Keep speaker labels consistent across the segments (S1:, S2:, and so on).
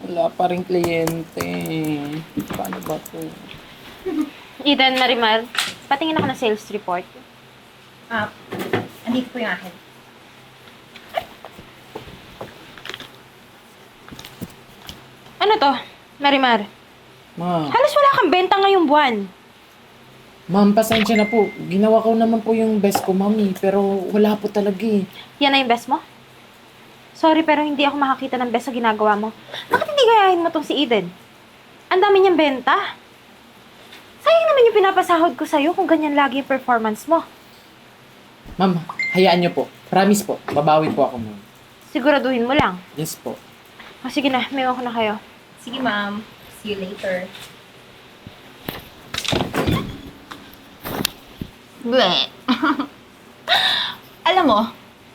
S1: Wala pa rin kliyente. Paano ba to?
S2: Eden, Marimar, patingin ako ng sales report.
S3: Andito po yung akin.
S2: Ano to, Marimar?
S1: Ma'am,
S2: Halos wala kang benta ngayong buwan.
S1: ma'am, pasensya na po. Ginawa ko naman po yung best ko, mami. Pero wala po talaga eh.
S2: Yan na yung best mo? Sorry, pero hindi ako makakita ng best sa ginagawa mo. Bakit hindi gayahin mo tong si Eden? Ang dami niyang benta. Sayang naman yung pinapasahod ko sa'yo kung ganyan lagi yung performance mo.
S1: Ma'am, hayaan niyo po. Promise po. Babawi po ako, ma'am.
S2: Siguraduhin mo lang.
S1: Yes po.
S2: O sige na, may ko na kayo.
S3: Sige, ma'am. See you later. Bleh. Alam mo,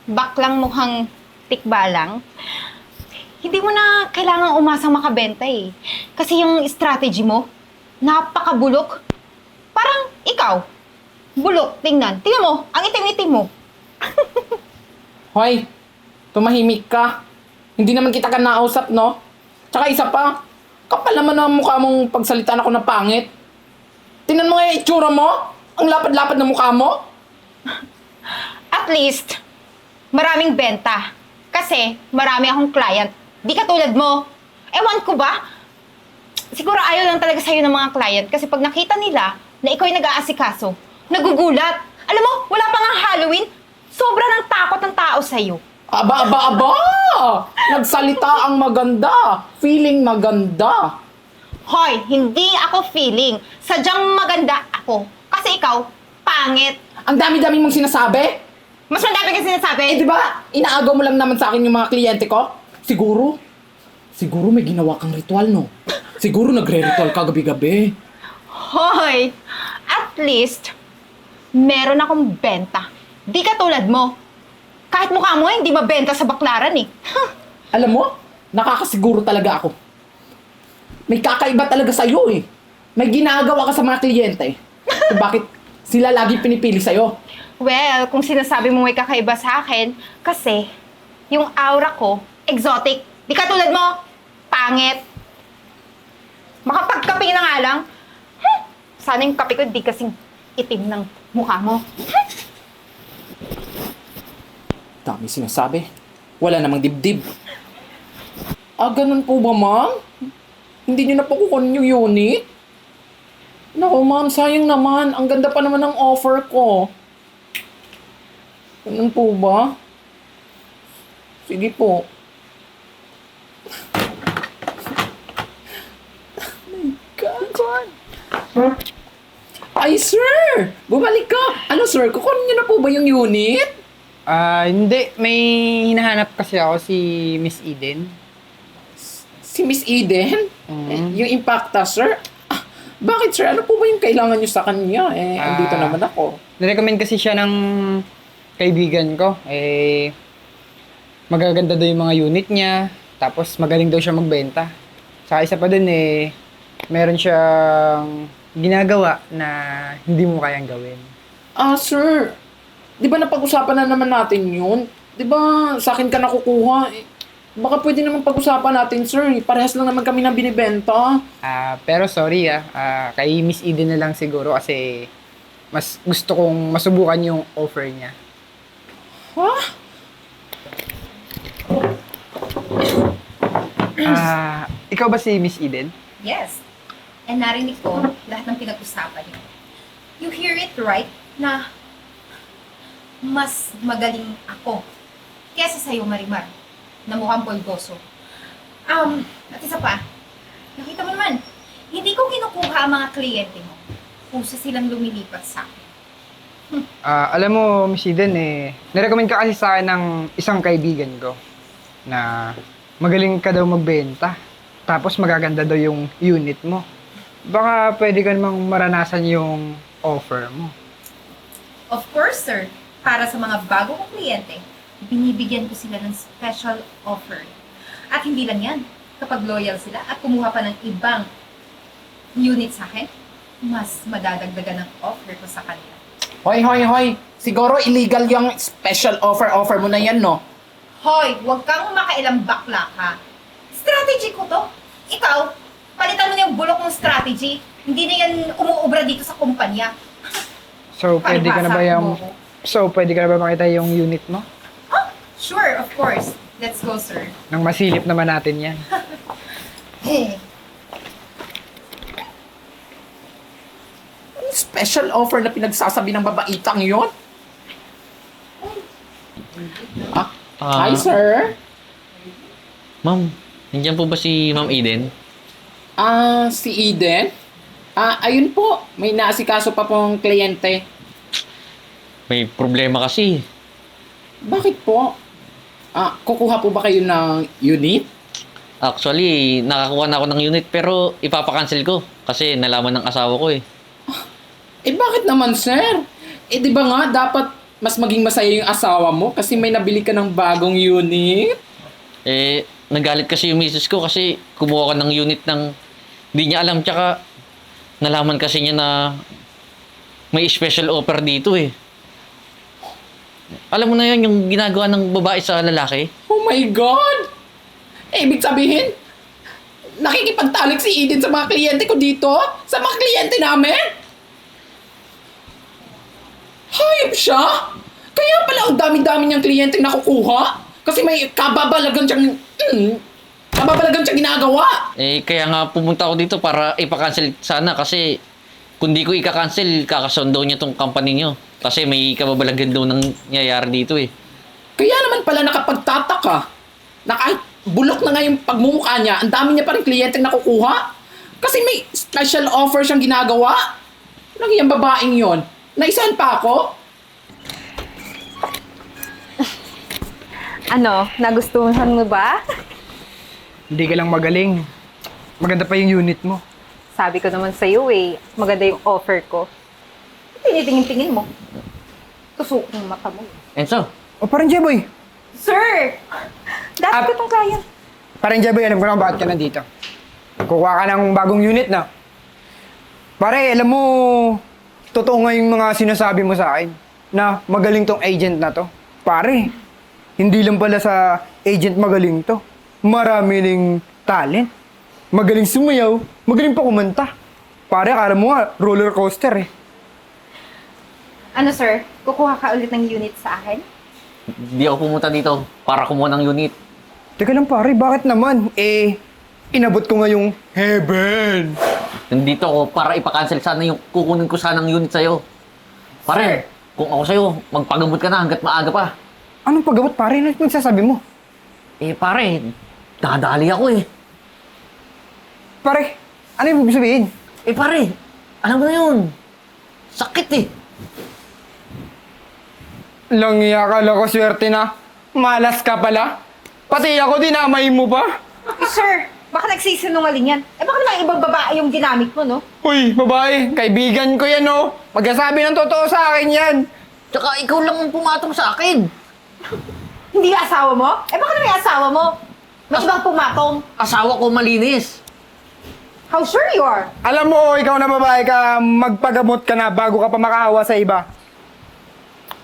S3: baklang mukhang tikbalang. Hindi mo na kailangang umasang makabenta eh. Kasi yung strategy mo, napakabulok. Parang ikaw. Bulok, tingnan. Tingnan mo, ang itim-itim mo.
S1: Hoy, tumahimik ka. Hindi naman kita ka nausap, no? Tsaka isa pa, kapal naman ang mukha mong pagsalitaan ako na pangit. Tingnan mo nga yung itsura mo. Ang lapad-lapad ng mukha mo.
S3: At least, maraming benta. Kasi marami akong client. Di katulad mo. Ewan ko ba? Siguro ayaw lang talaga sa'yo ng mga client kasi pag nakita nila na ikaw yung nag-aasikaso, nagugulat. Alam mo, wala pa nga Halloween, sobra ng takot ng tao sa'yo.
S1: Aba, aba, aba! Nagsalita ang maganda. Feeling maganda.
S3: Hoy, hindi ako feeling. Sadyang maganda ako. Kasi ikaw, pangit.
S1: Ang dami-dami mong sinasabi.
S3: Mas madami kasi sinasabi.
S1: Eh, di ba? Inaagaw mo lang naman sa akin yung mga kliyente ko. Siguro may ginawa kang ritual, no? Siguro nagre-ritual ka gabi-gabi.
S3: Hoy, at least, meron akong benta. Di katulad mo. Kahit mukha mo, hindi mabenta sa baklaran eh.
S1: Alam mo, nakakasiguro talaga ako. May kakaiba talaga sa'yo eh. May ginagawa ka sa mga kliyente. Kung bakit sila lagi pinipili sa'yo.
S3: Well, kung sinasabi mo may kakaiba sa akin, kasi yung aura ko, exotic. Di katulad mo, pangit. Makapagkape na nga lang. Sana yung kape ko di kasing itim ng mukha mo.
S1: Dami sinasabi. Wala namang dibdib. Ah, ganun po ba, ma'am? Hindi nyo na po kukunin yung unit? Naku, ma'am, sayang naman. Ang ganda pa naman ng offer ko. Ganun po ba? Sige po. Oh my God. Ay, sir! Bumalik ka! Ano, sir? Kukunin nyo na po ba yung unit?
S4: Hindi. May hinahanap kasi ako si Miss Eden.
S1: Si Miss Eden?
S4: Mm.
S1: Yung Impacta, sir? Ah, bakit, sir? Ano po ba yung kailangan nyo sa kanya? Andito naman ako.
S4: Nirecommend kasi siya ng kaibigan ko. Magaganda daw yung mga unit niya. Tapos magaling daw siya magbenta. Saka isa pa dun meron siyang ginagawa na hindi mo kayang gawin.
S1: Ah, sir. Di ba napag-usapan na naman natin yun? Di ba sa akin ka nakukuha? Baka pwede naman pag-usapan natin, sir. Parehas lang naman kami na binibenta.
S4: Pero sorry kay Miss Eden na lang siguro kasi mas gusto kong masubukan yung offer niya.
S1: Ha?
S4: Ikaw ba si Miss Eden?
S3: Yes. And narinig ko lahat ng pinag-usapan niyo. You hear it right na mas magaling ako kesa sa'yo, Marimar, na mukhang polgoso. At isa pa, nakita mo naman, hindi ko kinukuha ang mga kliyente mo. Pusa silang lumilipat sa akin.
S4: Alam mo, Miss Eden, nirecommend ka kasi sa akin ng isang kaibigan ko na magaling ka daw magbenta. Tapos magaganda daw yung unit mo. Baka pwede ka namang maranasan yung offer mo.
S3: Of course, sir. Para sa mga bago kong kliyente, binibigyan ko sila ng special offer. At hindi lang yan. Kapag loyal sila at kumuha pa ng ibang unit sa akin, mas madadagdagan ng offer ko sa kanila.
S1: Hoy. Siguro illegal yung special offer mo na yan, no?
S3: Hoy, huwag kang makailang bakla ka. Strategy ko to. Ikaw, palitan mo na yung bulok ng strategy. Hindi na yan umuubra dito sa kumpanya.
S4: So, pwede ka na ba yung... So, pwede ka na ba makita yung unit mo?
S3: Oh, sure, of course. Let's go, sir.
S4: Nang masilip naman natin yan.
S3: Hey.
S1: Special offer na pinagsasabi ng babaitang yon. Hi, sir.
S5: Ma'am, nandiyan po ba si Ma'am Eden?
S1: Si Eden? Ayun po. May naasikaso pa pong kliyente.
S5: May problema kasi.
S1: Bakit po? Kukuha po ba kayo ng unit?
S5: Actually, nakakuha na ako ng unit pero ipapakancel ko kasi nalaman ng asawa ko eh.
S1: Bakit naman, sir? Di ba nga, dapat mas maging masaya yung asawa mo kasi may nabili ka ng bagong unit?
S5: Nagalit kasi yung misis ko kasi kumuha ka ng unit ng hindi niya alam tsaka nalaman kasi niya na may special offer dito eh. Alam mo na yun, yung ginagawa ng babae sa lalaki?
S1: Oh my God! Ibig sabihin, nakikipagtalik si Eden sa mga kliyente ko dito? Sa mga kliyente namin? Hayop siya? Kaya pala ang dami-dami niyang kliyente nakukuha? Kasi may kababalagan siyang ginagawa.
S5: Kaya nga pumunta ako dito para ipakancel sana kasi kung di ko ika-cancel, kakasundo niya tong company niyo. Kasi may kababalagan daw nang nangyayari dito eh.
S1: Kaya naman pala nakapagtataka na kahit bulok na nga yung pagmumukha niya, ang dami niya pa rin kliyente nakukuha. Kasi may special offer siyang ginagawa. Ano yung babaeng yon? Naisahan pa ako?
S2: Ano, nagustuhan mo ba?
S4: Hindi ka lang magaling. Maganda pa yung unit mo.
S2: Sabi ko naman sa'yo eh, maganda yung offer ko. Tinitingin-tingin mo. Tusok ng mata mo.
S5: Enzo,
S4: O, parang Jeboy.
S2: Sir! Dati ko tong client.
S4: Parang Jeboy, alam ko na bakit ka nandito. Kukuha ka ng bagong unit na. Pare, alam mo, totoo nga yung mga sinasabi mo sa akin na magaling tong agent na to. Pare, hindi lang pala sa agent magaling to. Marami ning talent. Magaling sumayaw, magaling pa kumanta. Pare, akala mo nga, roller coaster eh.
S3: Ano, sir? Kukuha ka ulit ng unit sa akin?
S5: di ako pumunta dito para kumuha ng unit.
S4: Teka lang pare, bakit naman? Inabot ko nga yung heaven.
S5: Nandito ako para ipakancel sana yung kukunin ko sanang unit sa'yo. Pare, kung ako sa'yo, magpagamot ka na hanggat maaga pa.
S4: Anong pagabot pare? Ano magsasabi mo?
S5: Pare, nadali ako eh.
S4: Pare, ano yung ibig sabihin?
S5: Pare, alam mo na yun. Sakit eh.
S4: Langya ka lang ko swerte na. Malas ka pala. Pati ako dinamay mo pa.
S3: Sir, baka nagsisinungaling yan. Baka naman ibang babae yung ginamit mo, no?
S4: Uy, babae, kaibigan ko yan oh. Magkasabi ng totoo sa akin yan.
S5: Tsaka ikaw lang ang pumatong sa akin.
S3: Hindi yung asawa mo? Baka naman yung asawa mo. May ibang pumatong.
S5: Asawa ko malinis.
S3: How sure you are?
S4: Alam mo, ikaw na babae ka, magpagamot ka na bago ka pa makaawa sa iba.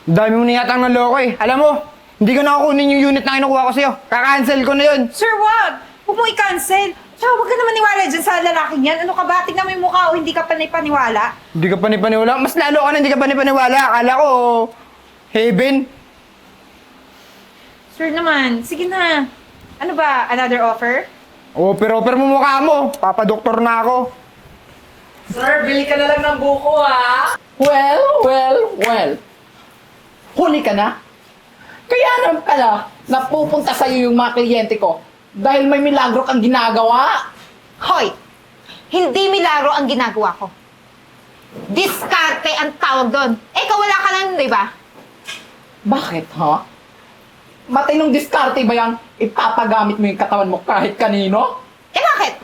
S4: Dami mo na yatang naloko eh. Alam mo, hindi ko nakukunin yung unit na kinukuha ko sa'yo. Kaka-cancel ko na yun.
S3: Sir, wag! Huwag mo i-cancel. Tsaka huwag ka naman niwala dyan sa lalaking yan. Ano ka ba? Tignan mo yung mukha o hindi ka panipaniwala.
S4: Hindi ka panipaniwala. Mas lalo ka na hindi ka panipaniwala. Akala ko, heaven.
S3: Sir naman, sige na. Ano ba? Another offer?
S4: Offer mo mukha mo. Papadoktor na ako.
S1: Sir, bili ka na lang ng buko, ha? Well. Huli ka na? Kaya naman pala, napupunta sa'yo yung mga kliyente ko dahil may milagro kang ginagawa.
S3: Hoy! Hindi milagro ang ginagawa ko. Diskarte ang tawag doon. Ikaw wala ka lang, di ba?
S1: Bakit, ha? Matinong diskarte ba yan? Ipapagamit mo yung katawan mo kahit kanino?
S3: Bakit?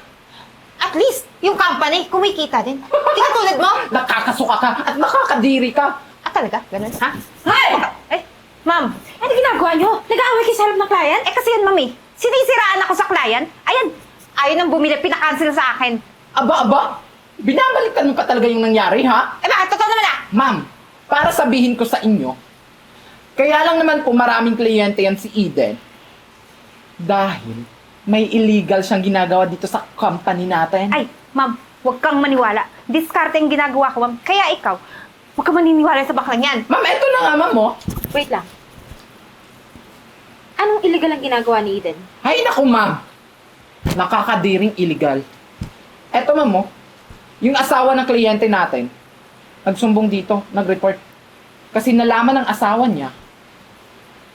S3: At least, yung company, kumikita din. Hindi ka tulad mo.
S1: Nakakasuka ka at nakakadiri ka.
S3: Talaga? Ganun, ha? Hey! Ma'am, ano ginagawa nyo? Nag-aaway kayo sa harap ng client? Kasi yan, mami. Sinisiraan ako sa client. Ayan, ayaw nang bumili, pinakancel sa akin.
S1: Aba, binabalikan mo pa talaga yung nangyari, ha?
S3: Bakit? Totoo naman ah!
S1: Ma'am, para sabihin ko sa inyo, kaya lang naman po maraming kliyente yan si Eden dahil may illegal siyang ginagawa dito sa company natin.
S2: Ay, ma'am, huwag kang maniwala. Diskarte ang ginagawa ko, ma'am. Kaya ikaw, huwag kang maniniwala sa baklang yan.
S1: Ma'am, eto na nga, ma'am, oh.
S2: Wait lang. Anong illegal ang ginagawa ni Eden?
S1: Hay naku, ma'am. Nakakadiring illegal. Eto, ma'am, oh. Yung asawa ng kliyente natin, nagsumbong dito, nag-report. Kasi nalaman ng asawa niya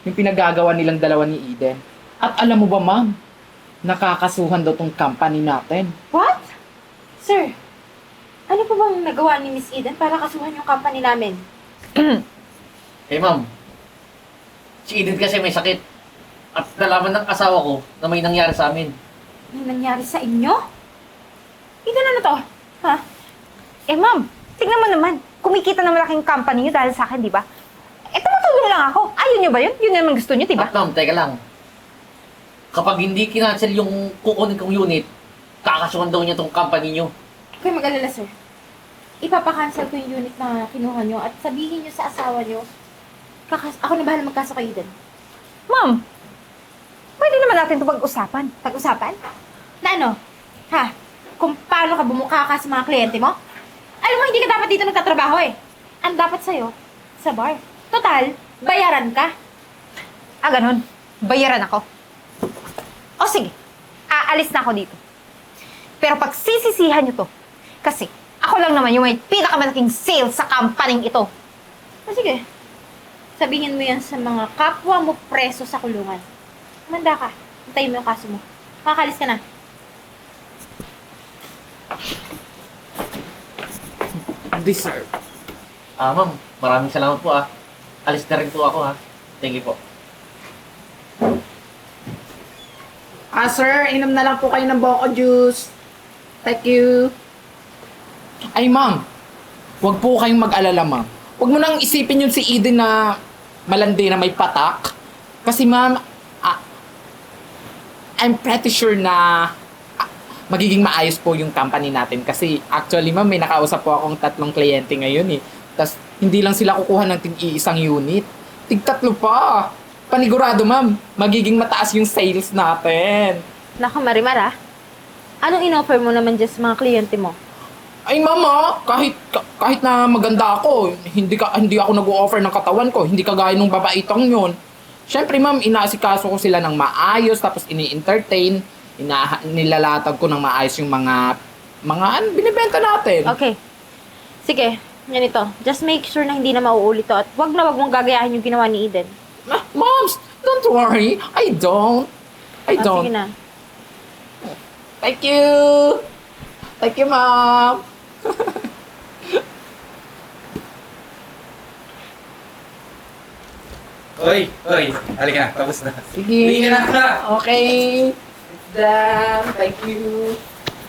S1: yung pinagagawa nilang dalawa ni Eden. At alam mo ba, ma'am, nakakasuhan daw tong company natin.
S2: What? Sir, ano po bang nagawa ni Miss Eden para kasuhan yung company namin?
S5: Eh ma'am, si Eden kasi may sakit. At nalaman ng asawa ko na may nangyari sa amin.
S2: Ano nangyari sa inyo? Eden, ano to? Ha? Eh, ma'am, tignan mo naman. Kumikita ng malaking company nyo dahil sa akin, di ba? Eh, tumutulong lang ako. Ayaw nyo ba yun? Yun naman gusto nyo, di ba?
S5: At ma'am, teka lang. Kapag hindi kinancel yung kukunin kong unit, kakasuhan daw niya tong company nyo.
S2: Huwag kayo mag-alala, sir. Ipapakancel ko yung unit na kinuha nyo at sabihin nyo sa asawa nyo, ako na bahala magkaso kay Eden. Ma'am, pwede naman natin ito pag-usapan. Pag-usapan? Na ano? Ha? Kung paano ka bumukha ka sa mga kliyente mo? Alam mo, hindi ka dapat dito nagtatrabaho eh. Ang dapat sa'yo, sa bar. Total, bayaran ka. Ah, ganun. Bayaran ako. O sige, aalis na ako dito. Pero pag sisisihan nyo to, kasi ako lang naman yung may pinakamalaking sales sa company ito. O sige, sabihin mo yan sa mga kapwa mo preso sa kulungan. Manda ka, hintayin mo yung kaso mo. Makakalis ka na.
S1: Deserve.
S5: Ma'am, maraming salamat po Alis na rin po ako Thank you po.
S1: Sir, inom na lang po kayo ng Boko Juice. Thank you. Ay, ma'am. Huwag po kayong mag-alala, ma'am. Huwag mo nang isipin yun si Eden na malandi na may patak. Kasi, ma'am, I'm pretty sure na magiging maayos po yung company natin. Kasi, actually, ma'am, may nakausap po akong 3 kliyente ngayon eh. Tapos, hindi lang sila kukuha ng tig-iisang unit. Tig-3 pa. Panigurado, ma'am. Magiging mataas yung sales natin.
S2: Naku, Marimar Anong in-offer mo naman dyan sa mga kliyente mo?
S1: Ay, mama, kahit na maganda ako, hindi ako nag-o-offer ng katawan ko. Hindi kagaya nung babaitang yun. Siyempre, ma'am, inaasikaso ko sila ng maayos, tapos ini-entertain, nilalatag ko ng maayos yung mga binibenta natin.
S2: Okay. Sige, yan ito. Just make sure na hindi na mauulit to at wag mong gagayahin yung ginawa ni Eden.
S1: Moms, don't worry. I don't.
S2: Sige na.
S1: Thank you. Thank you, ma'am.
S6: Oy, halika na, tapos na.
S1: Sige.
S6: Hindi ka na.
S1: Okay. Done. Thank you.